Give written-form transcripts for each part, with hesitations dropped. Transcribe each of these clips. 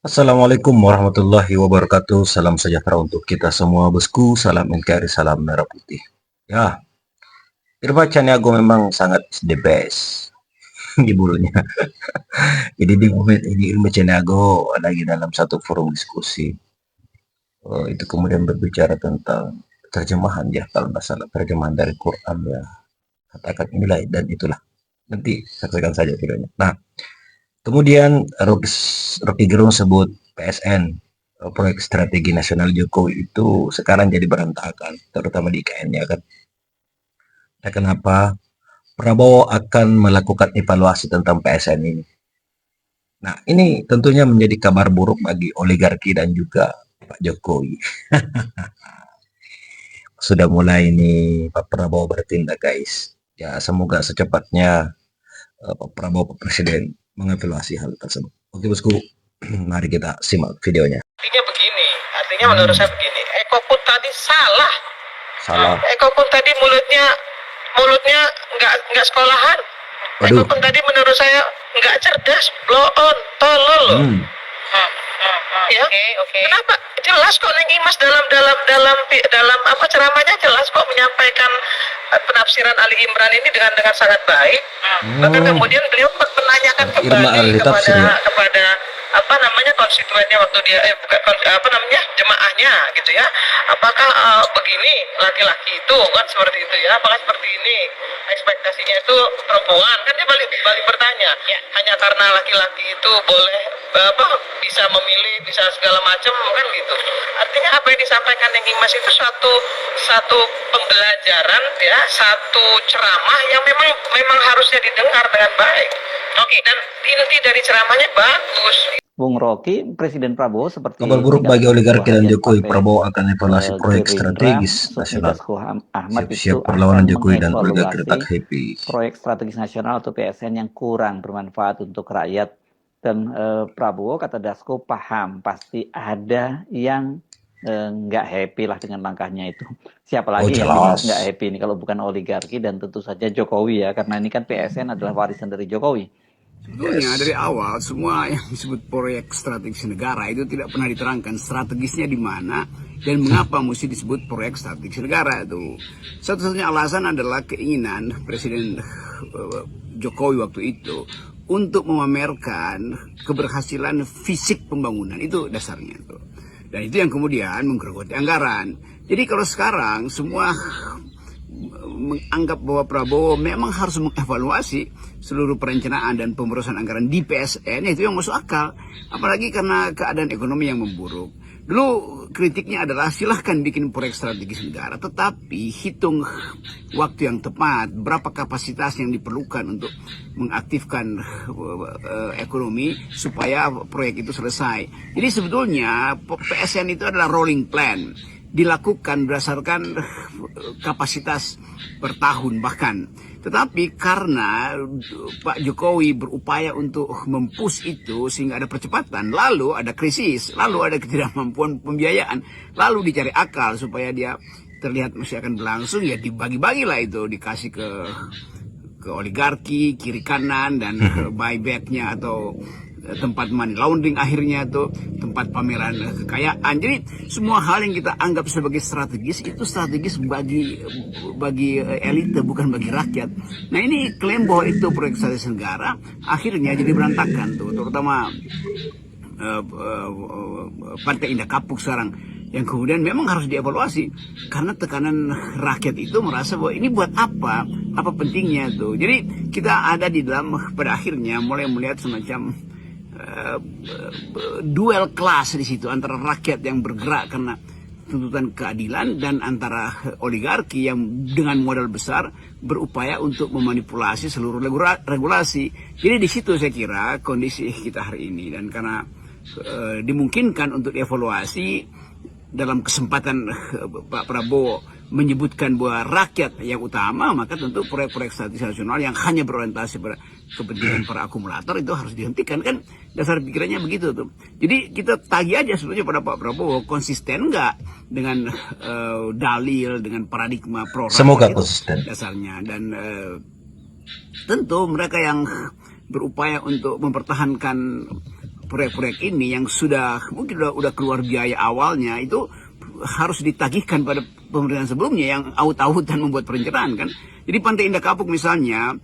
Assalamualaikum warahmatullahi wabarakatuh. Salam sejahtera untuk kita semua, bosku. Salam NKRI, salam merah putih. Ya, Irma Caniago memang sangat the best di bulunya. Jadi di momen ini Irma Caniago lagi dalam satu forum diskusi. Itu kemudian berbicara tentang terjemahan ya, kalau nggak salah terjemahan dari Quran ya. Katakan inilah dan itulah. Nanti saksikan saja videonya. Nah, kemudian Rocky Gerung sebut PSN, proyek strategi nasional Jokowi itu sekarang jadi berantakan, terutama di IKN-nya kan. Nah, kenapa? Prabowo akan melakukan evaluasi tentang PSN ini. Nah, ini tentunya menjadi kabar buruk bagi oligarki dan juga Pak Jokowi. Sudah mulai nih Pak Prabowo bertindak, guys. Ya, semoga secepatnya Pak Prabowo Pak Presiden mengevaluasi hal tersebut. Oke, bosku, mari kita simak videonya. Artinya begini, menurut saya begini, Eko pun tadi salah. Salah. Eko pun tadi mulutnya nggak sekolahan. Waduh. Eko pun tadi menurut saya nggak cerdas, blow on, tolol loh. Ya, okay. Kenapa? Jelas kok Neng Imas dalam apa ceramahnya jelas kok menyampaikan penafsiran Ali Imran ini dengan sangat baik. Bahkan kemudian beliau menanyakan kembali kepada apa namanya konstituennya waktu dia jemaahnya gitu ya. Apakah begini laki-laki itu kan seperti itu ya? Apakah seperti ini ekspektasinya itu perempuan? Kan dia balik bertanya. Ya. Hanya karena laki-laki itu boleh bisa memilih, bisa segala macam kan gitu. Artinya apa yang disampaikan yang Imas itu satu pembelajaran ya, satu ceramah yang memang harusnya didengar dengan baik. Oke, dan inti dari ceramahnya bagus. Bung Rocky, Presiden Prabowo seperti kabar buruk bagi oligarki dan Jokowi. Prabowo akan evaluasi proyek strategis nasional. Siap perlawanan Jokowi dan oligarki tak happy. Proyek strategis nasional atau PSN yang kurang bermanfaat untuk rakyat. Dan Prabowo kata Dasko paham pasti ada yang nggak happy lah dengan langkahnya itu. Siapa lagi yang nggak happy ini kalau bukan oligarki dan tentu saja Jokowi ya, karena ini kan PSN adalah warisan dari Jokowi. Sebetulnya dari awal semua yang disebut proyek strategis negara itu tidak pernah diterangkan strategisnya di mana dan mengapa mesti disebut proyek strategis negara itu. Satu-satunya alasan adalah keinginan Presiden Jokowi waktu itu untuk memamerkan keberhasilan fisik pembangunan, itu dasarnya itu. Dan itu yang kemudian menggerogoti anggaran. Jadi kalau sekarang semua menganggap bahwa Prabowo memang harus mengevaluasi seluruh perencanaan dan pemborosan anggaran di PSN, itu yang masuk akal. Apalagi karena keadaan ekonomi yang memburuk. Dulu kritiknya adalah silahkan bikin proyek strategis negara, tetapi hitung waktu yang tepat, berapa kapasitas yang diperlukan untuk mengaktifkan ekonomi supaya proyek itu selesai. Jadi sebetulnya PSN itu adalah rolling plan, dilakukan berdasarkan kapasitas per tahun bahkan. Tetapi karena Pak Jokowi berupaya untuk mempush itu sehingga ada percepatan, lalu ada krisis, lalu ada ketidakmampuan pembiayaan, lalu dicari akal supaya dia terlihat masih akan berlangsung, ya dibagi-bagilah itu, dikasih ke oligarki kiri kanan dan buybacknya atau tempat money laundering akhirnya tuh, tempat pameran kekayaan. Jadi semua hal yang kita anggap sebagai strategis itu strategis bagi elite, bukan bagi rakyat. Nah ini klaim bahwa itu proyek strategis negara akhirnya jadi berantakan tuh, terutama Partai Indah Kapuk sekarang yang kemudian memang harus dievaluasi karena tekanan rakyat itu merasa bahwa ini buat apa pentingnya tuh. Jadi kita ada di dalam, pada akhirnya mulai melihat semacam duel kelas di situ antara rakyat yang bergerak karena tuntutan keadilan dan antara oligarki yang dengan modal besar berupaya untuk memanipulasi seluruh regulasi. Jadi di situ saya kira kondisi kita hari ini, dan karena dimungkinkan untuk dievaluasi dalam kesempatan Pak Prabowo menyebutkan bahwa rakyat yang utama, maka tentu proyek-proyek strategis nasional yang hanya berorientasi pada kepentingan para akumulator itu harus dihentikan, kan dasar pikirannya begitu tuh. Jadi kita tagih aja sebetulnya pada Pak Prabowo, konsisten nggak dengan dalil, dengan paradigma pro rakyat. Semoga konsisten dasarnya. Dan tentu mereka yang berupaya untuk mempertahankan proyek-proyek ini yang sudah mungkin udah keluar biaya awalnya itu harus ditagihkan pada pemerintahan sebelumnya yang aut-autan membuat perencanaan kan. Jadi Pantai Indah Kapuk misalnya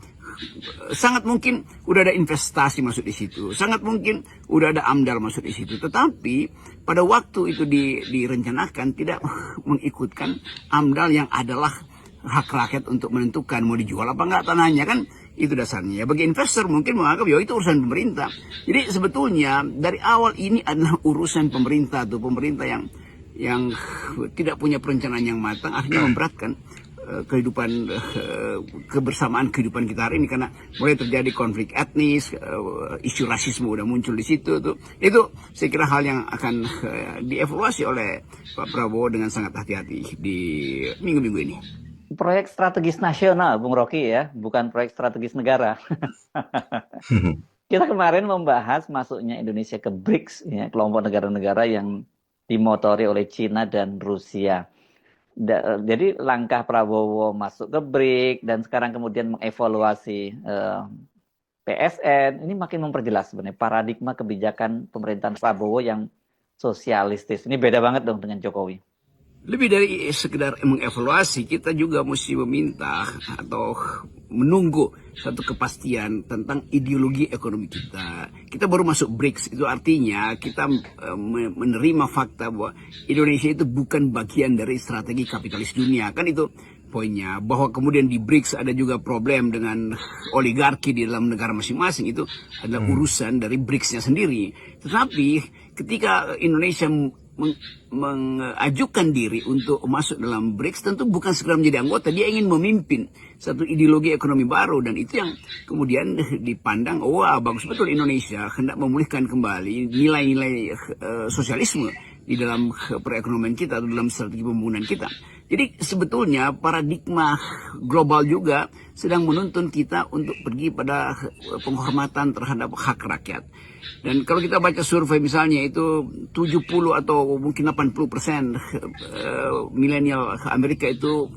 sangat mungkin udah ada investasi masuk di situ, sangat mungkin udah ada AMDAL masuk di situ, tetapi pada waktu itu direncanakan tidak mengikutkan AMDAL yang adalah hak rakyat untuk menentukan mau dijual apa enggak tanahnya kan. Itu dasarnya. Ya, bagi investor mungkin menganggap ya itu urusan pemerintah. Jadi sebetulnya dari awal ini adalah urusan pemerintah tuh, pemerintah yang tidak punya perencanaan yang matang akhirnya memberatkan kehidupan kebersamaan kehidupan kita hari ini, karena mulai terjadi konflik etnis, isu rasisme udah muncul di situ tuh. Itu saya kira hal yang akan dievaluasi oleh Pak Prabowo dengan sangat hati-hati di minggu-minggu ini. Proyek strategis nasional, Bung Rocky ya, bukan proyek strategis negara. Kita kemarin membahas masuknya Indonesia ke BRICS, ya, kelompok negara-negara yang dimotori oleh Cina dan Rusia. Jadi langkah Prabowo masuk ke BRICS dan sekarang kemudian mengevaluasi PSN, ini makin memperjelas sebenarnya paradigma kebijakan pemerintahan Prabowo yang sosialistis. Ini beda banget dong dengan Jokowi. Lebih dari sekedar mengevaluasi, kita juga mesti meminta atau menunggu satu kepastian tentang ideologi ekonomi kita. Kita baru masuk BRICS, itu artinya kita menerima fakta bahwa Indonesia itu bukan bagian dari strategi kapitalis dunia. Kan itu poinnya, bahwa kemudian di BRICS ada juga problem dengan oligarki di dalam negara masing-masing, itu adalah urusan dari BRICS-nya sendiri. Tetapi ketika Indonesia mengajukan diri untuk masuk dalam BRICS, tentu bukan sekedar menjadi anggota, dia ingin memimpin satu ideologi ekonomi baru, dan itu yang kemudian dipandang, wah bagus betul Indonesia hendak memulihkan kembali nilai-nilai sosialisme di dalam perekonomian kita atau dalam strategi pembangunan kita. Jadi sebetulnya paradigma global juga sedang menuntun kita untuk pergi pada penghormatan terhadap hak rakyat. Dan kalau kita baca survei misalnya itu 70 atau mungkin 80% milenial Amerika itu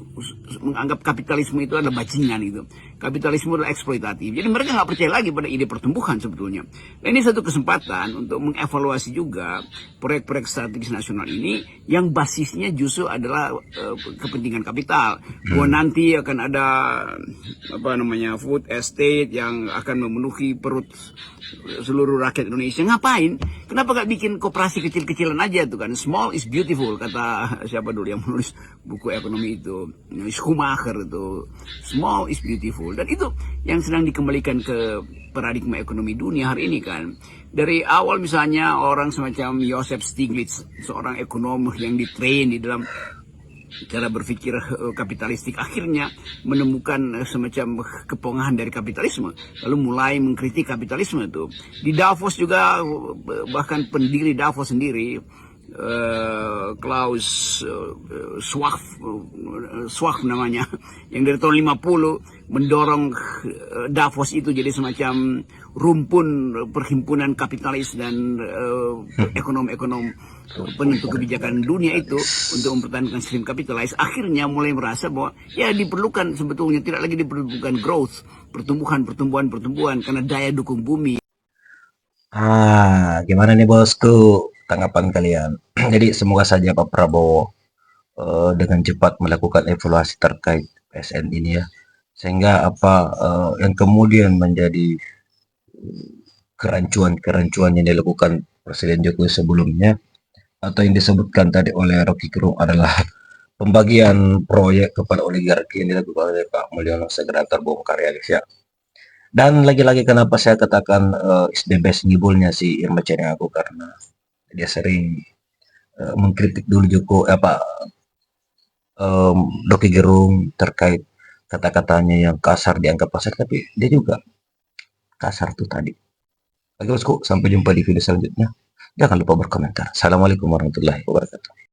menganggap kapitalisme itu adalah bajingan itu. Kapitalisme adalah eksploitatif. Jadi mereka nggak percaya lagi pada ide pertumbuhan sebetulnya. Dan ini satu kesempatan untuk mengevaluasi juga proyek-proyek strategis nasional ini yang basisnya justru adalah kepentingan kapital. Bahwa nanti akan ada food estate yang akan memenuhi perut seluruh rakyat Indonesia. Ngapain? Kenapa gak bikin koperasi kecil-kecilan aja tuh kan? Small is beautiful, kata siapa dulu yang menulis buku ekonomi itu, Schumacher itu. Small is beautiful. Dan itu yang sedang dikembalikan ke paradigma ekonomi dunia hari ini kan. Dari awal misalnya orang semacam Joseph Stiglitz, seorang ekonom yang ditrain di dalam cara berpikir kapitalistik, akhirnya menemukan semacam kepongahan dari kapitalisme, lalu mulai mengkritik kapitalisme itu. Di Davos juga, bahkan pendiri Davos sendiri, Klaus Schwab namanya, yang dari tahun 50 mendorong Davos itu jadi semacam rumpun perhimpunan kapitalis dan ekonom-ekonom penentu kebijakan dunia itu untuk mempertahankan sistem kapitalis. Akhirnya mulai merasa bahwa ya diperlukan, sebetulnya tidak lagi diperlukan growth, pertumbuhan karena daya dukung bumi. Gimana nih bosku tanggapan kalian? Jadi semoga saja Pak Prabowo dengan cepat melakukan evaluasi terkait PSN ini ya, sehingga yang kemudian menjadi kerancuan yang dilakukan Presiden Jokowi sebelumnya atau yang disebutkan tadi oleh Rocky Gerung adalah pembagian proyek kepada oligarki yang dilakukan oleh Pak Mulyono segera terbongkar ya guys ya. Dan lagi-lagi kenapa saya katakan is the best ngibulnya si Irma Ceniago, karena dia sering mengkritik dulu Rocky Gerung terkait kata-katanya yang kasar, dianggap kasar, tapi dia juga kasar tuh tadi. Oke bosku, sampai jumpa di video selanjutnya. Jangan lupa berkomentar. Assalamualaikum warahmatullahi wabarakatuh.